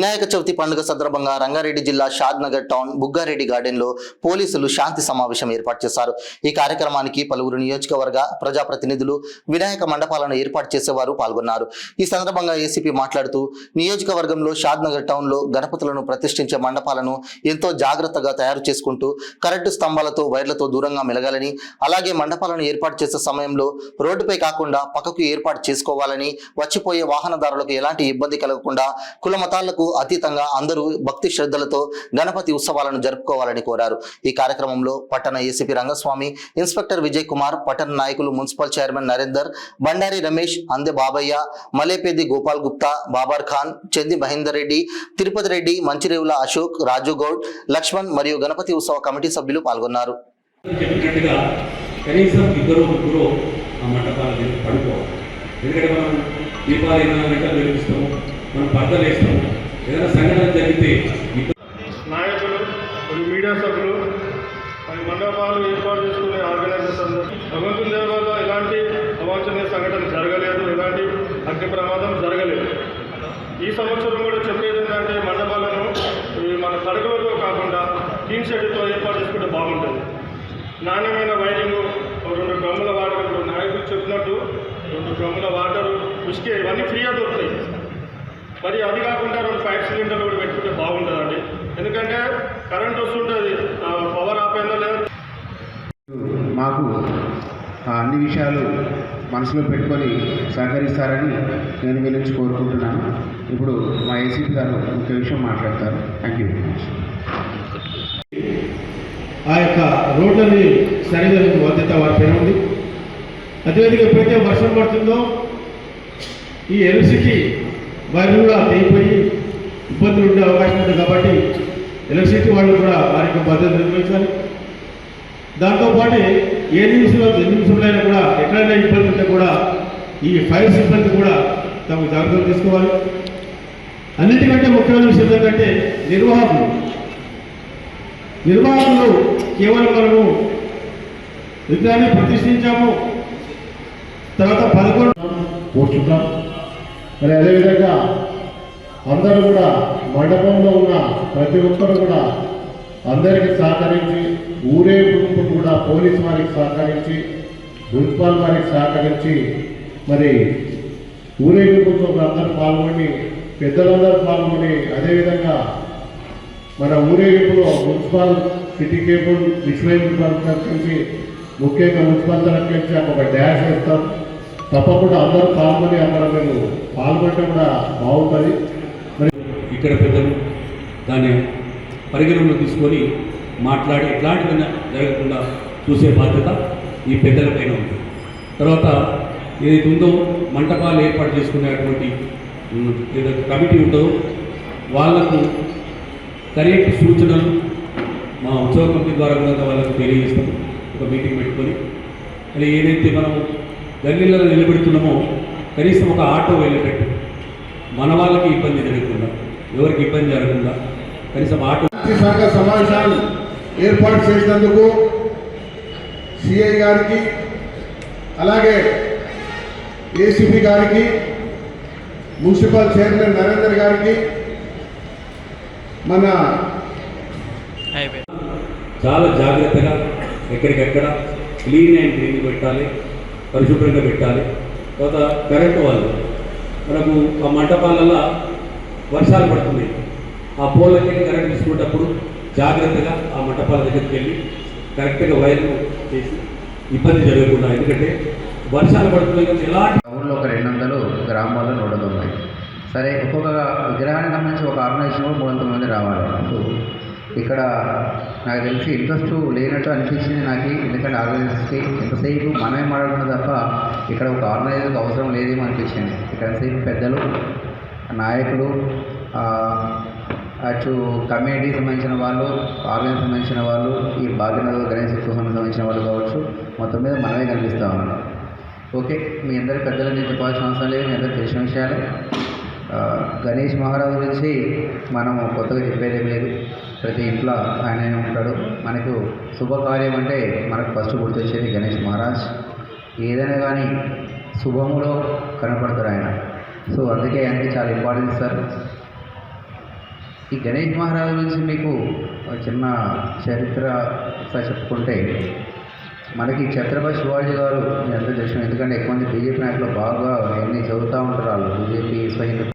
వినాయక చవితి పండుగ సందర్భంగా రంగారెడ్డి జిల్లా షాద్ నగర్ టౌన్ బుగ్గారెడ్డి గార్డెన్లో పోలీసులు శాంతి సమావేశం ఏర్పాటు చేశారు. ఈ కార్యక్రమానికి పలువురు నియోజకవర్గ ప్రజాప్రతినిధులు, వినాయక మండపాలను ఏర్పాటు చేసేవారు పాల్గొన్నారు. ఈ సందర్భంగా ఏసీపీ మాట్లాడుతూ నియోజకవర్గంలో షాద్ నగర్ టౌన్లో గణపతులను ప్రతిష్ఠించే మండపాలను ఎంతో జాగ్రత్తగా తయారు చేసుకుంటూ కరెంటు స్తంభాలతో వైర్లతో దూరంగా మెలగాలని, అలాగే మండపాలను ఏర్పాటు చేసే సమయంలో రోడ్డుపై కాకుండా పక్కకు ఏర్పాటు చేసుకోవాలని, వచ్చిపోయే వాహనదారులకు ఎలాంటి ఇబ్బంది కలగకుండా కుల మతాలకు అతీతంగా అందరూ భక్తి శ్రద్ధలతో గణపతి ఉత్సవాలను జరుపుకోవాలని కోరారు. ఈ కార్యక్రమంలో పట్టణ ఏసీపీ రంగస్వామి, ఇన్స్పెక్టర్ విజయ్ కుమార్, పట్టణ నాయకులు మున్సిపల్ చైర్మన్ నరేందర్, బండారి రమేష్, అందే బాబయ్య, మలేపేది గోపాల్ గుప్తా, బాబర్ ఖాన్, చంది మహేందర్ రెడ్డి, తిరుపతి రెడ్డి, మంచిరేవుల అశోక్, రాజు గౌడ్, లక్ష్మణ్ మరియు గణపతి ఉత్సవ కమిటీ సభ్యులు పాల్గొన్నారు. కనీసం ఇద్దరు ముగ్గురు ఆ మంటపాలు పడుకోవాలి. ఎందుకంటే మనం దీపాలు 8 గంటలు వెలిగిస్తాము, మనం పర్దలు వేస్తాము. ఏదైనా సంఘటన జరిగితే నాయకులు మరియు మీడియా సభ్యులు మరియు మండపాలు ఏర్పాటు చేసుకునే ఆర్గనైజేషన్ భగవంతుని దేవాల ఎలాంటి అవాంఛనీయ సంఘటన జరగలేదు, ఎలాంటి అగ్ని ప్రమాదం జరగలేదు. ఈ సంవత్సరం కూడా చెప్పేది ఏంటంటే మండపాలను మన తడకలతో కాకుండా టీన్ షెడ్తో ఏర్పాటు చేసుకుంటే బాగుంటుంది. నాణ్యమైన వైరింగ్, 2 డ్రమ్ముల వాటర్, ఇప్పుడు నాయకులు చెప్పినట్టు 2 డ్రమ్ముల వాటరు, ఉసుకే ఇవన్నీ ఫ్రీగా దొరుకుతాయి. మరి అది కాకుండా 2 ఫైర్ సిలిండర్లు కూడా పెట్టుకుంటే బాగుంటుందండి. ఎందుకంటే కరెంట్ వస్తుంటుంది, పవర్ ఆపేందో లేదు. మాకు అన్ని విషయాలు మనసులో పెట్టుకొని సహకరిస్తారని నేను మీ నుంచి కోరుకుంటున్నాను. ఇప్పుడు మా ఏసీపీ గారు ముఖ్య విషయం మాట్లాడతారు. Thank you very much. ఆ యొక్క రోడ్లని సరిగా బాధ్యత వారి పైన ఉంది. అదేవిధంగా ఎప్పుడైతే వర్షం పడుతుందో ఈ ఎలక్ట్రిసిటీ వైర్లు కూడా తెగిపోయి ఇబ్బందులు ఉండే అవకాశం ఉంది. కాబట్టి ఎలక్ట్రిసిటీ వాళ్ళు కూడా వారి యొక్క బాధ్యత నిర్వహించాలి. దాంతోపాటు ఏ నిమిషంలో కూడా ఎక్కడైనా ఇబ్బంది ఉంటే కూడా ఈ ఫైర్ సిబ్బంది కూడా తమకు జాగ్రత్తలు తీసుకోవాలి. అన్నిటికంటే ముఖ్యమైన విషయం ఏంటంటే నిర్వాహకులు కేవలం మనము విగ్రహాన్ని ప్రతిష్ఠించాము, తర్వాత 11 కూర్చుంటాం. మరి అదేవిధంగా అందరూ కూడా మండపంలో ఉన్న ప్రతి ఒక్కరు కూడా అందరికీ సహకరించి, ఊరేగింపు కూడా పోలీసు వారికి సహకరించి, మున్సిపల్ వారికి సహకరించి, మరి ఊరేగింపుతో అందరూ పాల్గొని, పెద్దలందరూ పాల్గొని, అదేవిధంగా మన ఊరేగింపులో మున్సిపల్, సిటీ కేబుల్, విశ్వైన్ తరఫు నుంచి, ముఖ్యంగా మున్సిపల్ తరఫు నుంచి ఒక డ్యాష్ వేస్తాం. తప్పకుండా అందరూ పాల్గొని అక్కడ మేము పాల్గొనడం కూడా బాగుంటుంది. మరి ఇక్కడ పెద్దలు దాన్ని పరిగణనలో తీసుకొని మాట్లాడి ఎట్లాంటిదైనా జరగకుండా చూసే బాధ్యత ఈ పెద్దలపైన ఉంది. తర్వాత ఏదైతే ఉందో మంటపాలు ఏర్పాటు చేసుకునేటువంటి ఏదైతే కమిటీ ఉందో వాళ్లకు కరెక్ట్ సూచనలు మా ఉత్సవ కమిటీ ద్వారా కూడా వాళ్ళకు తెలియజేస్తాం. ఒక మీటింగ్ పెట్టుకొని అది ఏదైతే మనం గల్లీలలో నిలబెడుతున్నామో కనీసం ఒక ఆటో వెళ్ళేటట్టు, మన వాళ్ళకి ఇబ్బంది జరగకుండా, ఎవరికి ఇబ్బంది జరగకుండా కనీసం ఆటో సంఘ సమావేశాలు ఏర్పాటు చేసినందుకు సిఐ గారికి, అలాగే ఏసీపీ గారికి, మున్సిపల్ చైర్మన్ నరేందర్ గారికి, మన చాలా జాగ్రత్తగా ఎక్కడికెక్కడ క్లీన్ అండ్ క్లీన్ పెట్టాలి, పరిశుభ్రంగా పెట్టాలి. తర్వాత కరెంటు వాళ్ళు మనకు ఆ మంటపాలలో వర్షాలు పడుతుంది, ఆ పోల్లకి కరెంట్ తీసుకునేటప్పుడు జాగ్రత్తగా ఆ మంటపాల దగ్గరికి వెళ్ళి కరెక్ట్గా వైర్లు చేసి ఇబ్బంది జరగకుండా. ఎందుకంటే వర్షాలు పడుతున్నాయి కదా, ఎలాంటి టౌన్లో ఒక 200 గ్రామాల్లో 100 ఉన్నాయి. సరే, ఒక్కొక్క విగ్రహానికి సంబంధించి ఒక ఆర్గనైజేషన్ కూడా 300 మంది రావాలి. ఇక్కడ నాకు తెలిసి ఇంట్రెస్ట్ లేనట్టు అనిపించింది నాకు. ఎందుకంటే ఆర్గనైజర్స్కి ఎంతసేపు మనమే మాట్లాడుకున్న తప్ప ఇక్కడ ఒక ఆర్గనైజర్కి అవసరం లేదేమో అనిపించింది. ఇక్కడ ఎంతసేపు పెద్దలు, నాయకులు, అటు కమ్యూనిటీకి సంబంధించిన వాళ్ళు, ఆర్గనైజేషన్ సంబంధించిన వాళ్ళు, ఈ భాగ్యనగర్ గణేష్ ఉత్సవానికి సంబంధించిన వాళ్ళు కావచ్చు, మొత్తం మీద మనమే కనిపిస్తూ ఉన్నాం. ఓకే, మీ అందరి పెద్దలని నేను చెప్పాల్సిన అవసరం లేదు, మీ అందరికి తెలిసిన విషయాలే. గణేష్ మహారాజు గురించి మనము కొత్తగా చెప్పేదేం లేదు. ప్రతి ఇంట్లో ఆయనే ఉంటాడు. మనకు శుభకార్యం అంటే మనకు ఫస్ట్ గుర్తొచ్చేది గణేష్ మహారాజ్. ఏదైనా కానీ శుభములో కనపడతాడు ఆయన. సో అందుకే ఆయనకి చాలా ఇంపార్టెన్స్ సార్. ఈ గణేష్ మహారాజ్ గురించి మీకు ఒక చిన్న చరిత్ర ఒకసారి చెప్పుకుంటే, మనకి ఛత్రపతి శివాజీ గారు మీ అందరూ తెలిసిన, ఎందుకంటే ఎక్కువ మంది బీజేపీ నాయకులు బాగా అన్నీ చదువుతూ ఉంటారు. వాళ్ళు బీజేపీ స్వయం